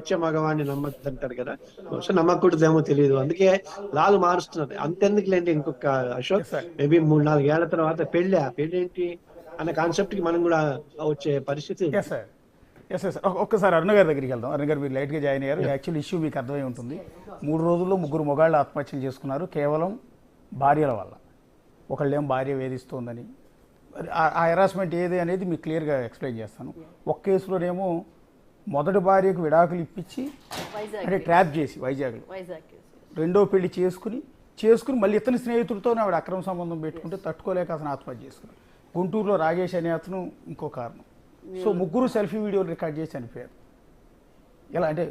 వచ్చే మగవాడిని నమ్మద్దు అంటారు కదా. బహుశా నమ్మకూడదేమో తెలియదు, అందుకే లాలు మారుస్తున్నారు. అంతెందుకులేండి, ఇంకొక అశోక్ ఎస్ సార్. మేబీ 3-4 ఏళ్ల తర్వాత పెళ్ళి ఏంటి అన్న కాన్సెప్ట్ కి మనం కూడా వచ్చే పరిస్థితి ఉంది. Yes sir. ఎస్ ఎస్ ఒక్కసారి అరుణ గారి దగ్గరికి వెళ్దాం. అరుణ గారు మీరు లైట్గా జాయిన్ అయ్యారు. యాక్చువల్ ఇష్యూ మీకు అర్థమై ఉంటుంది. 3 రోజుల్లో 3 మొగాళ్ళు ఆత్మహత్యలు చేసుకున్నారు కేవలం భార్యల వల్ల. ఒకళ్ళేం భార్య వేధిస్తోందని, ఆ హెరాస్మెంట్ ఏది అనేది మీకు క్లియర్గా ఎక్స్ప్లెయిన్ చేస్తాను. ఒక కేసులోనేమో మొదటి భార్యకు విడాకులు ఇప్పించి అంటే ట్రాప్ చేసి వైజాగ్లో రెండో పెళ్లి చేసుకుని మళ్ళీ ఇతని స్నేహితుడితోనే ఆవిడ అక్రమ సంబంధం పెట్టుకుంటే తట్టుకోలేక అతను ఆత్మహత్య చేసుకున్నాడు. గుంటూరులో రాజేష్ అనే అతను ఇంకో కారణం. సో 3 సెల్ఫీ వీడియోలు రికార్డ్ చేసి చనిపోయారు. ఎలా అంటే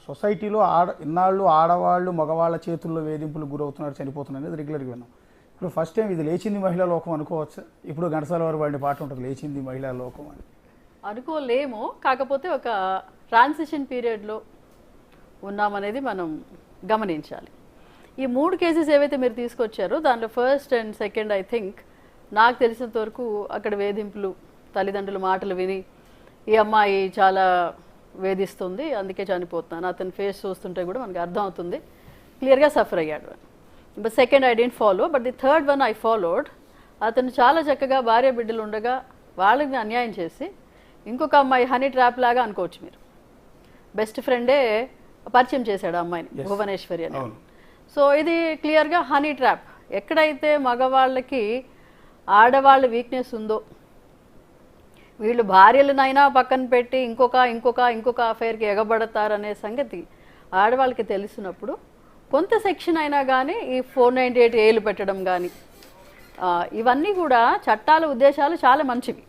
సొసైటీలో ఇన్నాళ్ళు ఆడవాళ్ళు మగవాళ్ళ చేతుల్లో వేధింపులు గురవుతున్నారు, చనిపోతున్నారు అనేది రెగ్యులర్గా విన్నాం. ఇప్పుడు ఫస్ట్ టైం ఇది లేచింది మహిళా లోకం అనుకోవచ్చు. ఇప్పుడు ఘంటసాల వారి వాడిని పాట ఉంటుంది, లేచింది మహిళా లోకం అని. అనుకోలేము, కాకపోతే ఒక ట్రాన్సిషన్ పీరియడ్లో ఉన్నామనేది మనం గమనించాలి. ఈ 3 కేసెస్ ఏవైతే మీరు తీసుకొచ్చారో దాంట్లో first and second I think నాకు తెలిసినంత వరకు అక్కడ వేధింపులు, తల్లిదండ్రుల మాటలు విని ఈ అమ్మాయి చాలా వేధిస్తుంది అందుకే చనిపోతున్నాను, అతని ఫేస్ చూస్తుంటే కూడా మనకు అర్థం అవుతుంది క్లియర్గా సఫర్ అయ్యాడు. But second I didn't follow, but the third one I followed. అతను చాలా చక్కగా భార్య బిడ్డలు ఉండగా వాళ్ళని అన్యాయం చేసి ఇంకొక అమ్మాయి హనీ ట్రాప్ లాగా అనుకోవచ్చు మీరు, బెస్ట్ ఫ్రెండే పరిచయం చేశాడు ఆ అమ్మాయిని, భువనేశ్వరి అని. సో ఇది క్లియర్గా హనీ ట్రాప్. ఎక్కడైతే మగవాళ్ళకి ఆడవాళ్ళ వీక్నెస్ ఉందో వీళ్ళు భార్యలనైనా పక్కన పెట్టి ఇంకొక అఫైర్కి ఎగబడతారనే సంగతి ఆడవాళ్ళకి తెలిసినప్పుడు కొంత సెక్షన్ అయినా కానీ ఈ 498 ఏలు పెట్టడం కానీ ఇవన్నీ కూడా చట్టాల ఉద్దేశాలు చాలా మంచివి.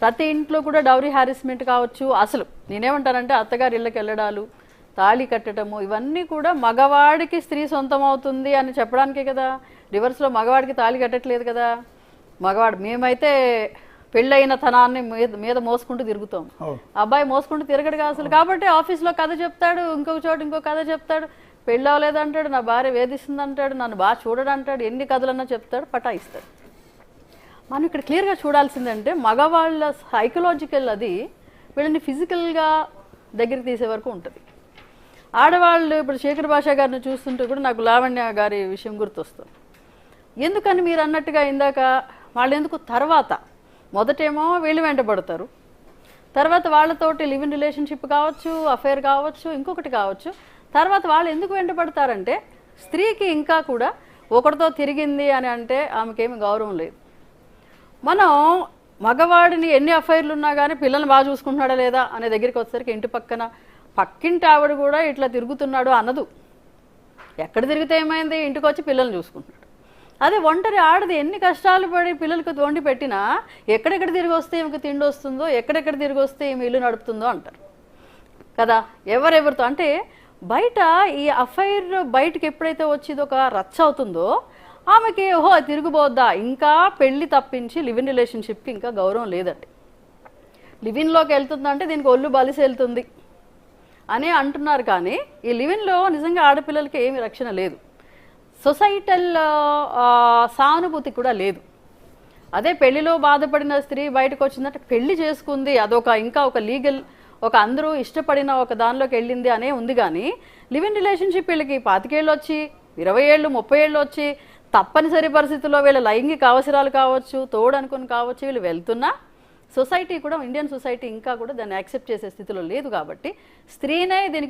ప్రతి ఇంట్లో కూడా డౌరీ హారెస్మెంట్ కావచ్చు, అసలు నేనేమంటానంటే అత్తగారి ఇళ్ళకి వెళ్ళడాలు, తాళి కట్టడము, ఇవన్నీ కూడా మగవాడికి స్త్రీ సొంతం అవుతుంది అని చెప్పడానికే కదా. రివర్స్లో మగవాడికి తాళి కట్టట్లేదు కదా. మగవాడు మేమైతే పెళ్ళైన తనాన్ని మీద మోసుకుంటూ తిరుగుతాం, అబ్బాయి మోసుకుంటూ తిరగడుగా అసలు. కాబట్టి ఆఫీస్లో కథ చెప్తాడు, ఇంకొక చోట ఇంకో కథ చెప్తాడు, పెళ్ళి అవ్వలేదంటాడు, నా భార్య వేధిస్తుంది అంటాడు, నన్ను బాగా చూడడు అంటాడు, ఎన్ని కథలన్నా చెప్తాడు, పటాయిస్తాడు. మనం ఇక్కడ క్లియర్గా చూడాల్సిందంటే మగవాళ్ళ సైకలాజికల్ అది వీళ్ళని ఫిజికల్గా దగ్గర తీసే వరకు ఉంటుంది. ఆడవాళ్ళు ఇప్పుడు శేఖర్ భాషా గారిని చూస్తుంటే కూడా నాకు లావణ్య గారి విషయం గుర్తొస్తుంది. ఎందుకని మీరు అన్నట్టుగా ఇందాక వాళ్ళు ఎందుకు తర్వాత మొదటేమో వీళ్ళు వెంటబడతారు, తర్వాత వాళ్ళతోటి లివ్ ఇన్ రిలేషన్షిప్ కావచ్చు, అఫైర్ కావచ్చు, ఇంకొకటి కావచ్చు, తర్వాత వాళ్ళు ఎందుకు వెంటబడతారంటే స్త్రీకి ఇంకా కూడా ఒకరితో తిరిగింది అని అంటే ఆమెకేమి గౌరవం లేదు. మనం మగవాడిని ఎన్ని అఫైర్లు ఉన్నా కానీ పిల్లల్ని బాగా చూసుకుంటున్నాడా లేదా అనే దగ్గరికి వచ్చేసరికి ఇంటి పక్కింటి ఆవిడ కూడా ఇట్లా తిరుగుతున్నాడు అన్నదు. ఎక్కడ తిరిగితే ఏమైంది, ఇంటికి వచ్చి పిల్లల్ని చూసుకుంటున్నాడు. అదే ఒంటరి ఆడది ఎన్ని కష్టాలు పడి పిల్లలకి వండి పెట్టినా ఎక్కడెక్కడ తిరిగి వస్తే ఈమెకు తిండి వస్తుందో, ఎక్కడెక్కడ తిరిగి వస్తే ఈమె ఇల్లు నడుపుతుందో అంటారు కదా. ఎవరెవరితో అంటే బయట ఈ అఫైర్ బయటకు ఎప్పుడైతే వచ్చి ఒక రచ్చ అవుతుందో ఆమెకి ఓహో తిరుగుబోద్దా, ఇంకా పెళ్ళి తప్పించి లివ్ ఇన్ రిలేషన్షిప్కి ఇంకా గౌరవం లేదండి. లివ్ ఇన్లోకి వెళ్తుందంటే దీనికి ఒళ్ళు బలిసి వెళ్తుంది అని అంటున్నారు. కానీ ఈ లివ్ ఇన్లో నిజంగా ఆడపిల్లలకి ఏమి రక్షణ లేదు, సొసైటల్ సానుభూతి కూడా లేదు. అదే పెళ్లిలో బాధపడిన స్త్రీ బయటకు వచ్చిందంటే పెళ్లి చేసుకుంది, అదొక ఇంకా ఒక లీగల్ ఒక అందరూ ఇష్టపడిన ఒక దానిలోకి వెళ్ళింది అనే ఉంది. కానీ లివ్ ఇన్ రిలేషన్షిప్ వీళ్ళకి 25 ఏళ్ళు వచ్చి 20 ఏళ్ళు 30 ఏళ్ళు వచ్చి తప్పనిసరి పరిస్థితుల్లో వీళ్ళ లైంగిక అవసరాలు కావచ్చు, తోడు అనుకుని కావచ్చు, వీళ్ళు వెళ్తున్నా సొసైటీ కూడా ఇండియన్ సొసైటీ ఇంకా కూడా దాన్ని యాక్సెప్ట్ చేసే స్థితిలో లేదు. కాబట్టి స్త్రీనే దీనికి